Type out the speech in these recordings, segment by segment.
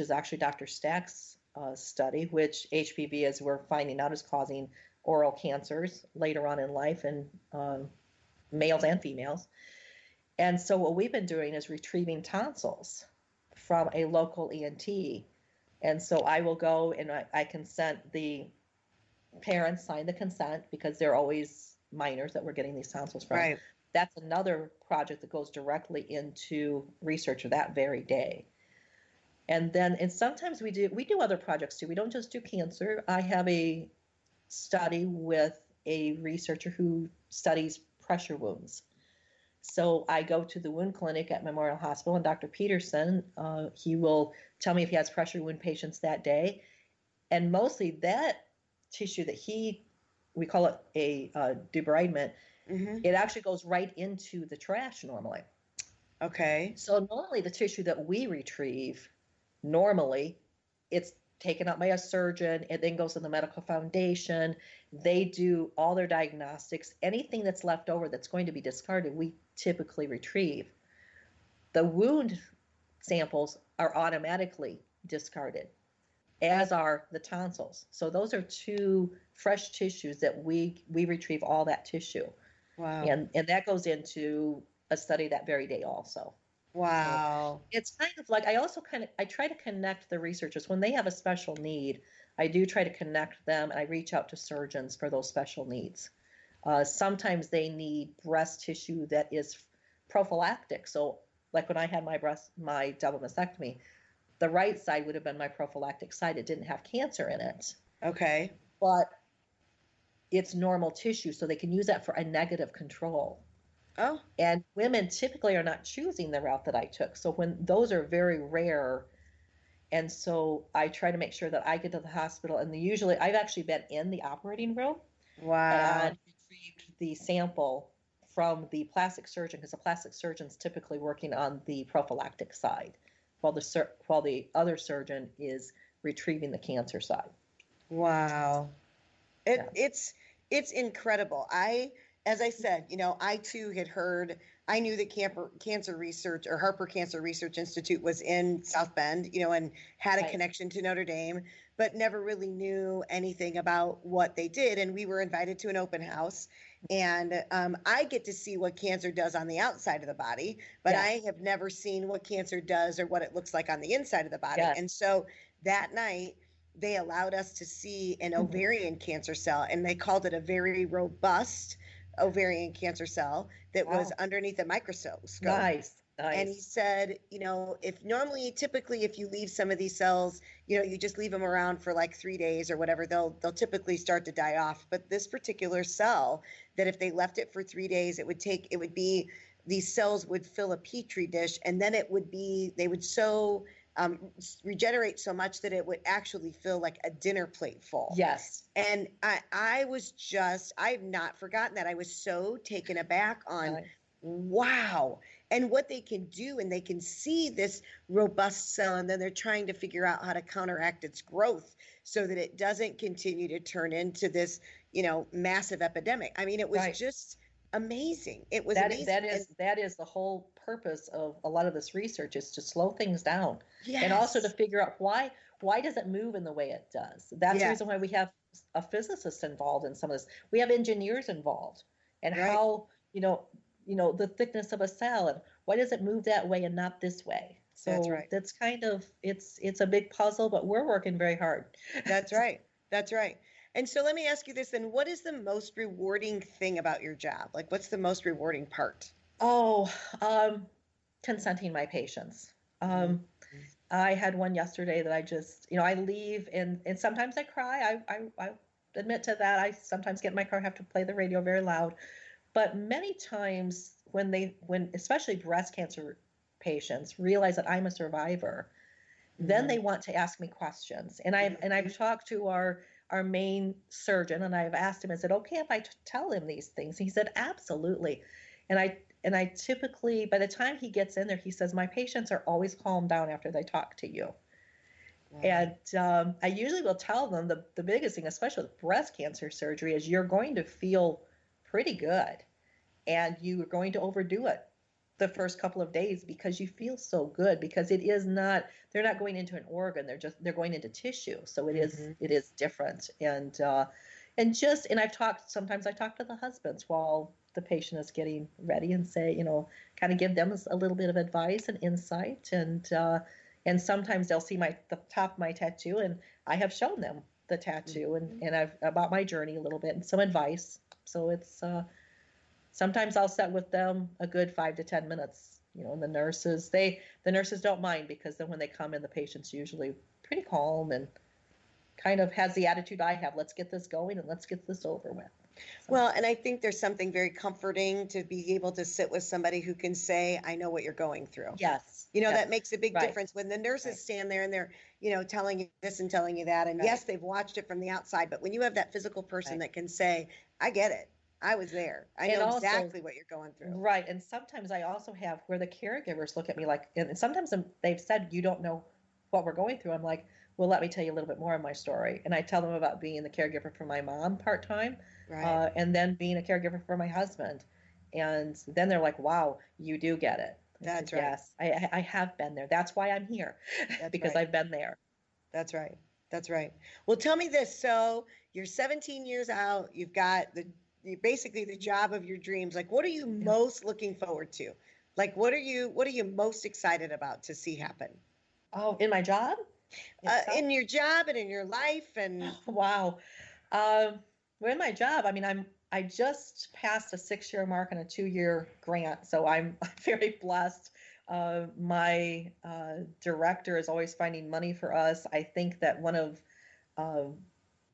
is actually Dr. Stack's study, which HPV, as we're finding out, is causing oral cancers later on in life in males and females. And so what we've been doing is retrieving tonsils from a local ENT. And so I will go and I consent, the parents sign the consent because they're always minors that we're getting these tonsils from. Right. That's another project that goes directly into research that very day. And sometimes we do other projects too. We don't just do cancer. I have a study with a researcher who studies pressure wounds. So I go to the wound clinic at Memorial Hospital, and Dr. Peterson, he will tell me if he has pressure wound patients that day. And mostly that tissue that we call it a debridement, it actually goes right into the trash normally. Okay. So normally the tissue that we retrieve, normally it's taken up by a surgeon. It then goes to the medical foundation. They do all their diagnostics. Anything that's left over that's going to be discarded, we typically retrieve. The wound samples are automatically discarded, as are the tonsils. So those are two fresh tissues that we retrieve all that tissue. Wow. And that goes into a study that very day also. Wow. So it's kind of like, I try to connect the researchers when they have a special need. I do try to connect them, and I reach out to surgeons for those special needs. Sometimes they need breast tissue that is prophylactic. So like when I had my double mastectomy, the right side would have been my prophylactic side. It didn't have cancer in it. Okay. But it's normal tissue, so they can use that for a negative control. Oh. And women typically are not choosing the route that I took. So when those are very rare, and so I try to make sure that I get to the hospital, and usually I've actually been in the operating room. Wow. And retrieved the sample from the plastic surgeon, because the plastic surgeon's typically working on the prophylactic side, while the other surgeon is retrieving the cancer side. Wow. It's incredible. As I said, I too had heard, I knew that Cancer Research or HARPER Cancer Research Institute was in South Bend, and had a connection to Notre Dame, but never really knew anything about what they did. And we were invited to an open house, and I get to see what cancer does on the outside of the body, but I have never seen what cancer does or what it looks like on the inside of the body. Yes. And so that night, they allowed us to see an ovarian cancer cell, and they called it a very robust ovarian cancer cell that was underneath a microscope. Nice. And he said, typically if you leave some of these cells, you just leave them around for like 3 days or whatever, they'll typically start to die off. But this particular cell, that if they left it for 3 days, these cells would fill a petri dish, and then they would regenerate so much that it would actually feel like a dinner plate full. Yes. And I've not forgotten that. I was so taken aback on, wow, and what they can do. And they can see this robust cell, and then they're trying to figure out how to counteract its growth so that it doesn't continue to turn into this, massive epidemic. I mean, it was just amazing. It was amazing. That is the whole purpose of a lot of this research, is to slow things down. Yes. And also to figure out why does it move in the way it does. That's the reason why we have a physicist involved in some of this. We have engineers involved, and how the thickness of a cell, and why does it move that way and not this way. So that's kind of it's a big puzzle, but we're working very hard. That's right. And so let me ask you this then, what is the most rewarding thing about your job? Like, what's the most rewarding part? Consenting my patients. I had one yesterday that I just, I leave and sometimes I cry. I admit to that. I sometimes get in my car, have to play the radio very loud. But many times when especially breast cancer patients realize that I'm a survivor, then they want to ask me questions. And I've talked to our main surgeon, and I've asked him, I said, okay, if I tell him these things? He said, absolutely. And I typically, by the time he gets in there, he says, my patients are always calmed down after they talk to you. And I usually will tell them the biggest thing, especially with breast cancer surgery, is you're going to feel pretty good, and you're going to overdo it. the first couple of days because you feel so good, because it is not, they're not going into an organ, they're going into tissue. So it is different. And sometimes I talk to the husbands while the patient is getting ready and say, kind of give them a little bit of advice and insight. And sometimes they'll see the top of my tattoo, and I have shown them the tattoo and I've about my journey a little bit and some advice. So it's, sometimes I'll sit with them a good 5 to 10 minutes, and the nurses don't mind, because then when they come in, the patient's usually pretty calm and kind of has the attitude I have. Let's get this going and let's get this over with. So. Well, and I think there's something very comforting to be able to sit with somebody who can say, I know what you're going through. Yes. That makes a big difference when the nurses stand there and they're, telling you this and telling you that. And yes, they've watched it from the outside, but when you have that physical person that can say, I get it. I was there. I know exactly what you're going through. Right. And sometimes I also have where the caregivers look at me like, and sometimes they've said, you don't know what we're going through. I'm like, well, let me tell you a little bit more of my story. And I tell them about being the caregiver for my mom part-time, and then being a caregiver for my husband. And then they're like, wow, you do get it. That's right. Yes, I have been there. That's why I'm here, because I've been there. That's right. That's right. Well, tell me this. So you're 17 years out. You've got basically the job of your dreams. Like, what are you most looking forward to? Like, what are you most excited about to see happen? Oh, in my job? In your job and in your life and wow. Well, in my job, I mean, I just passed a 6-year mark on a 2-year grant, so I'm very blessed. My director is always finding money for us. I think that one of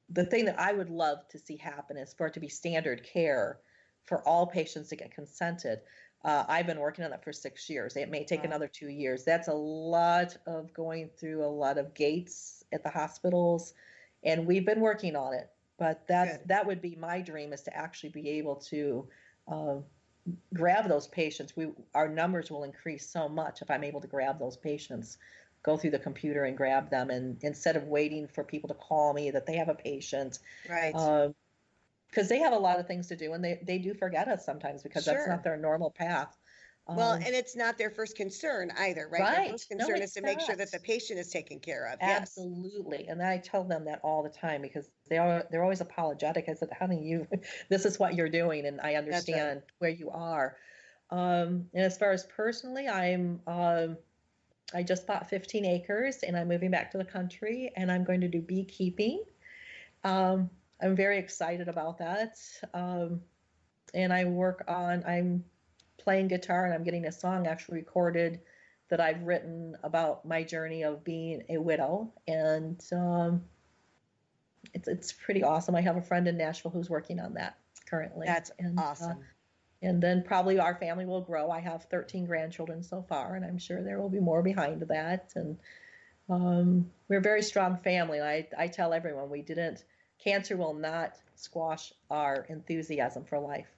the thing that I would love to see happen is for it to be standard care for all patients to get consented. I've been working on that for 6 years. It may take another 2 years. That's a lot of going through a lot of gates at the hospitals, and we've been working on it. But that would be my dream, is to actually be able to grab those patients. Our numbers will increase so much if I'm able to grab those patients, go through the computer and grab them, and instead of waiting for people to call me that they have a patient. Right. Because they have a lot of things to do, and they do forget us sometimes, because that's not their normal path. Well, and it's not their first concern either, right? Their first concern is to make sure that the patient is taken care of. Absolutely. And I tell them that all the time, because they're always apologetic. I said, honey, this is what you're doing, and I understand where you are. And as far as personally, I just bought 15 acres, and I'm moving back to the country, and I'm going to do beekeeping. I'm very excited about that. And I'm playing guitar, and I'm getting a song actually recorded that I've written about my journey of being a widow. And it's pretty awesome. I have a friend in Nashville who's working on that currently. That's awesome. And then probably our family will grow. I have 13 grandchildren so far, and I'm sure there will be more behind that. And we're a very strong family. I tell everyone cancer will not squash our enthusiasm for life.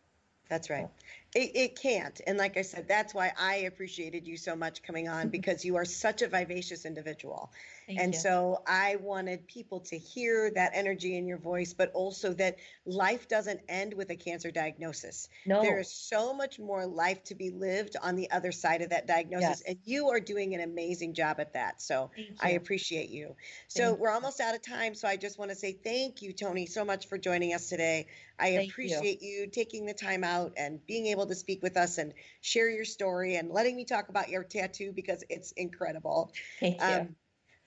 That's right. It can't. And like I said, that's why I appreciated you so much coming on, because you are such a vivacious individual. Thank you. So I wanted people to hear that energy in your voice, but also that life doesn't end with a cancer diagnosis. No. There is so much more life to be lived on the other side of that diagnosis. And you are doing an amazing job at that. So I appreciate you. So we're almost out of time. So I just want to say thank you, Toni, so much for joining us today. I appreciate you taking the time out and being able to speak with us and share your story and letting me talk about your tattoo, because it's incredible. Thank you.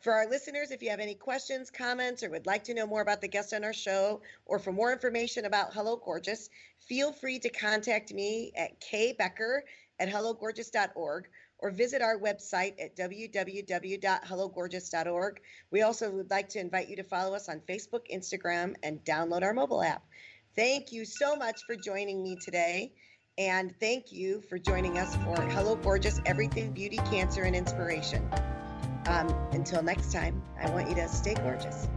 For our listeners, if you have any questions, comments, or would like to know more about the guests on our show, or for more information about Hello Gorgeous, feel free to contact me at kbecker@hellogorgeous.org, or visit our website at www.hellogorgeous.org. We also would like to invite you to follow us on Facebook, Instagram, and download our mobile app. Thank you so much for joining me today. And thank you for joining us for Hello Gorgeous, Everything Beauty, Cancer, and Inspiration. Until next time, I want you to stay gorgeous.